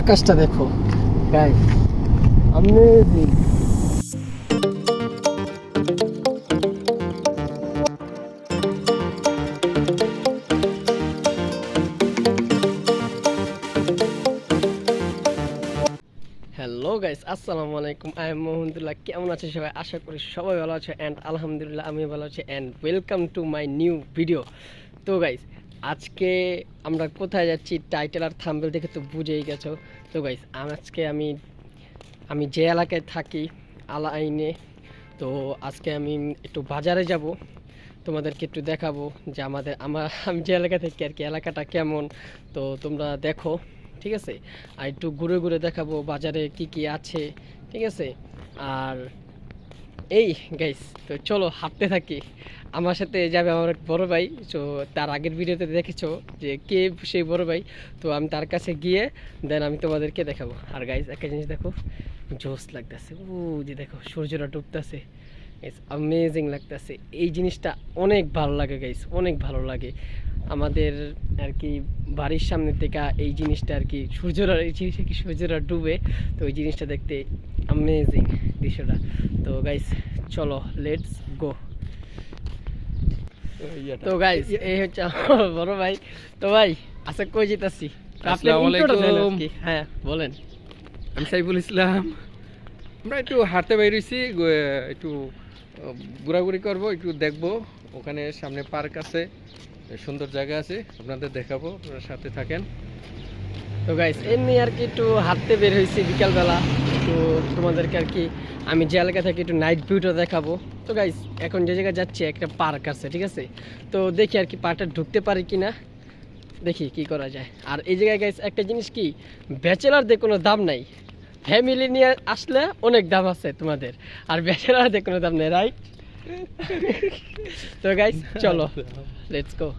আকাশটা দেখো guys, amazing. Hello guys, আসসালামু আলাইকুম। I am Mohammadullah. কেমন আছে সবাই? আশা করি সবাই ভালো আছে অ্যান্ড আলহামদুলিল্লাহ আমি ভালো আছি and welcome to my new video. তো গাইস, আজকে আমরা কোথায় যাচ্ছি টাইটেল আর থাম্বনেল দেখে তো বুঝেই গেছো। তো গাইস, আজকে আমি যে এলাকায় থাকি আলা আইনে, তো আজকে আমি একটু বাজারে যাব, তোমাদেরকে একটু দেখাবো যে আমি যে এলাকা থাকি আর কি এলাকাটা কেমন। তো তোমরা দেখো, ঠিক আছে? আর একটু ঘুরে ঘুরে দেখাবো বাজারে কি কি আছে, ঠিক আছে? আর এই গাইস, তো চলো হাঁটতে থাকি। আমার সাথে যাবে আমার এক বড় ভাই। তো তার আগের ভিডিওতে দেখেছো যে কে সেই বড় ভাই। তো আমি তার কাছে গিয়ে দেন আমি তোমাদেরকে দেখাবো। আর গাইস, একটা জিনিস দেখো, জোস লাগতেছে। ও যে দেখো সূর্যটা ডুবতেছে, ইটস অ্যামেজিং লাগতেছে। এই জিনিসটা অনেক ভালো লাগে গাইস, অনেক ভালো লাগে। আমাদের আর কি বাড়ির সামনে থেকে এই জিনিসটা আর কি সূর্যরা ডুবে, তো ওই জিনিসটা দেখতে অ্যামেজিং দৃশ্যটা। তো গাইস চলো, লেটস গো। তো গাইস, এই হচ্ছে আমার বড় ভাই। তো ভাই আচ্ছা, কই যেতেছি? আসসালামু আলাইকুম। হ্যাঁ বলেন। আমি সাইফুল ইসলাম। আমরা একটু হাঁটতে বেরিয়েছি, একটু ঘোরাঘুরি করবো, একটু দেখবো। ওখানে সামনে পার্ক আছে, সুন্দর জায়গা আছে, আপনাদের দেখাবো, আপনারা সাথে থাকেন। তো গাইস, এমনি আর কি একটু হাঁটতে বের হয়েছি বিকালবেলা, তো তোমাদেরকে আর কি আমি যে এলাকা থেকে একটু নাইট ভিউটা দেখাবো। তো গাইস, এখন যে জায়গায় যাচ্ছি একটা পার্ক আছে, ঠিক আছে? তো দেখি আর কি পার্কটা ঢুকতে পারি কিনা, দেখি কি করা যায়। আর এই জায়গায় গাইস একটা জিনিস কি, ব্যাচেলারদের কোনো দাম নাই, ফ্যামিলি নিয়ে আসলে অনেক দাম আছে তোমাদের, আর ব্যাচেলারদের কোনো দাম নেই, রাইট? তো গাইস চলো, লেটস গো।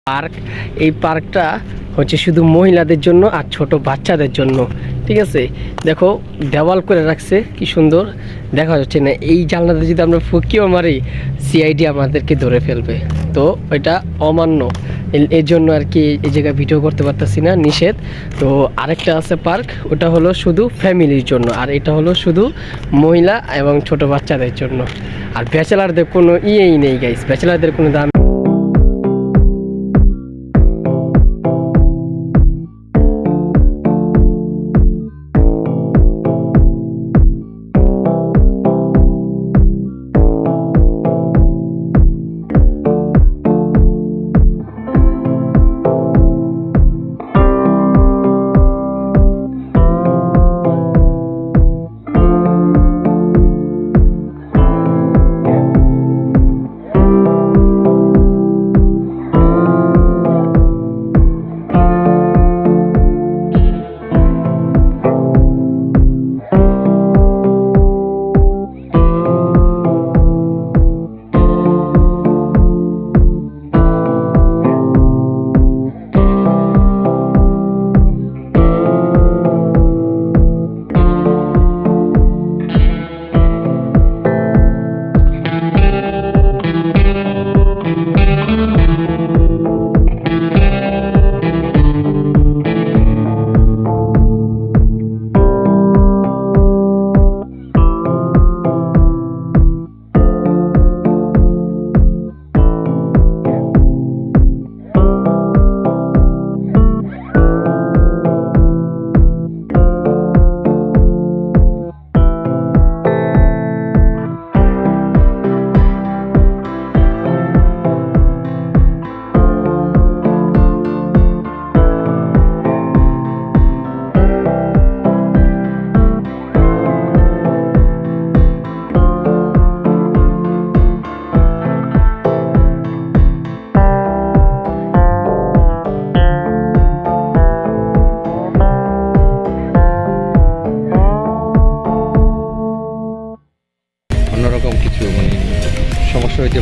পার্ক, এই পার্কটা হচ্ছে শুধু মহিলাদের জন্য আর ছোট বাচ্চাদের জন্য, ঠিক আছে? দেখো দেওয়াল করে রাখছে, কি সুন্দর দেখা যাচ্ছে না? এই জানলাতে যদি আমরা ফুকিও মারি, সিআইডি আমাদেরকে ধরে ফেলবে। তো এটা অমান্য, এর জন্য আর কি এই জায়গায় ভিডিও করতে পারতেছি না, নিষেধ। তো আরেকটা আছে পার্ক, ওটা হলো শুধু ফ্যামিলির জন্য, আর এটা হলো শুধু মহিলা এবং ছোট বাচ্চাদের জন্য। আর ব্যাচেলারদের কোনো ইয়েই নেই গাইস, ব্যাচেলারদের কোনো দাম।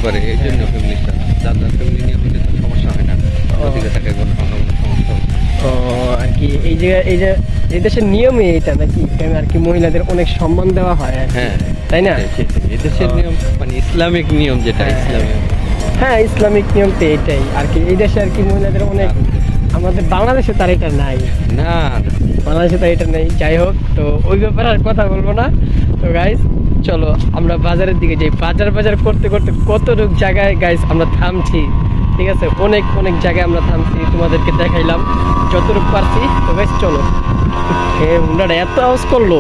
পারে, এই জন্য ফ্যামিলিটা, যার ফ্যামিলি নিয়ে হলে তো সমস্যা হয় না, ওদিকে থাকে কোনো সমস্যা হবে না। ও আর কি এই যে এই দেশের নিয়মই এটা নাকি, এখানে আর কি মহিলাদের অনেক সম্মান দেওয়া হয় আর কি, হ্যাঁ তাই না? সেটাই। এই দেশের নিয়ম মানে ইসলামিক নিয়ম, যেটা হ্যাঁ, ইসলামিক। হ্যাঁ ইসলামিক নিয়ম তো এটাই আর কি, এই দেশে আর কি মহিলাদের অনেক, আমাদের বাংলাদেশে তার এটা নাই, না বাংলাদেশে তার এটা নেই। যাই হোক, তো ওই ব্যাপারে আর কথা বলবো না। তো গাইস চলো আমরা বাজারের দিকে যাই। বাজার করতে করতে কতটুক জায়গায় গাইস আমরা থামছি, ঠিক আছে, অনেক অনেক জায়গায় আমরা থামছি, তোমাদেরকে দেখাইলাম যতটুকু পারছি। তো গাইস চলো। হুন্ডাটা এত আওয়াজ করলো।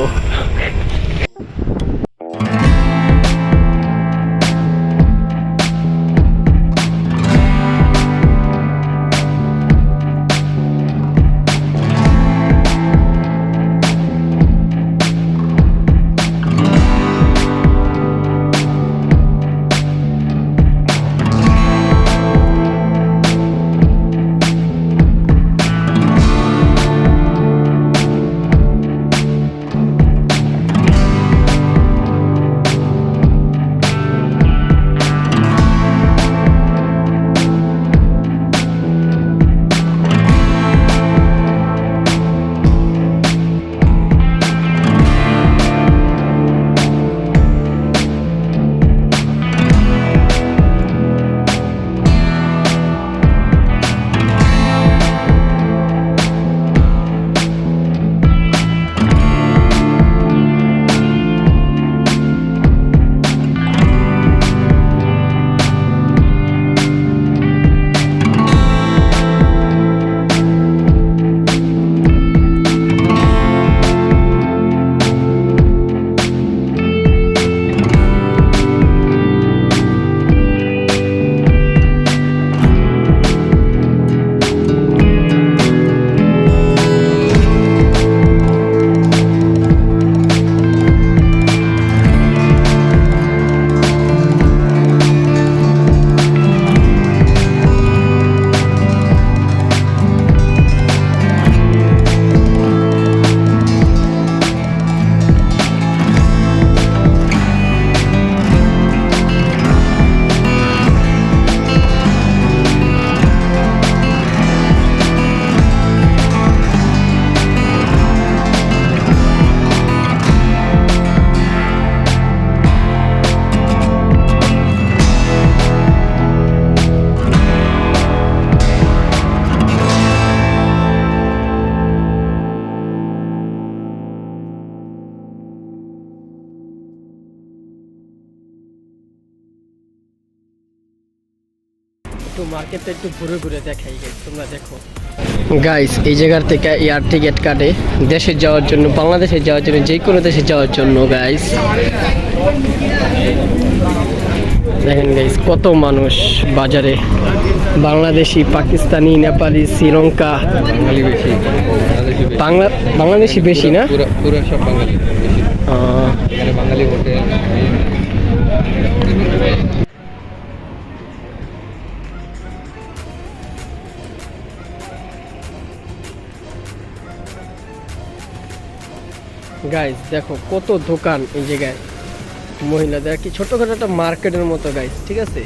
একটু মার্কেটটা একটু ঘুরে ঘুরে দেখাই গাইস, তোমরা দেখো গাইস। এই জায়গার থেকে এয়ার টিকিট কাটে দেশে যাওয়ার জন্য, বাংলাদেশে যাওয়ার জন্য, যে কোনো দেশে যাওয়ার জন্য গাইস। দেখেন গাইস কত মানুষ বাজারে, বাংলাদেশি, পাকিস্তানি, নেপালি, শ্রীলঙ্কা। বাঙালি বেশি, বাংলাদেশি বেশি না, পুরো সব বাঙালি বেশি। এখানে বাঙালি হোটেল। গাইস দেখো কত দোকান এই জায়গায় মহিলাদের, আর কি ছোটখাটো একটা মার্কেটের মতো গাইস, ঠিক আছে।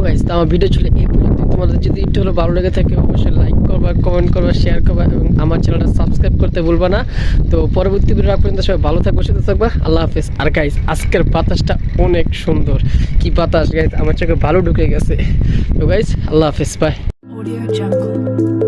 গাইস আমার ভিডিও ছিল এই পর্যন্ত। তোমাদের যদি একটু হলো ভালো লেগে থাকে অবশ্যই লাইক করবা, কমেন্ট করবা, শেয়ার করবা এবং আমার চ্যানেলটা সাবস্ক্রাইব করতে ভুলবা না। তো পরবর্তী ভিডিও পর্যন্ত সবাই ভালো থাকবে, সুস্থ থাকবা। আল্লাহ হাফেজ। আর গাইস আজকের বাতাসটা অনেক সুন্দর, কি বাতাস গাইস, আমার চোখে ভালো ঢুকে গেছে। তো গাইস আল্লাহ হাফেজ, বাই। Audio Jungle.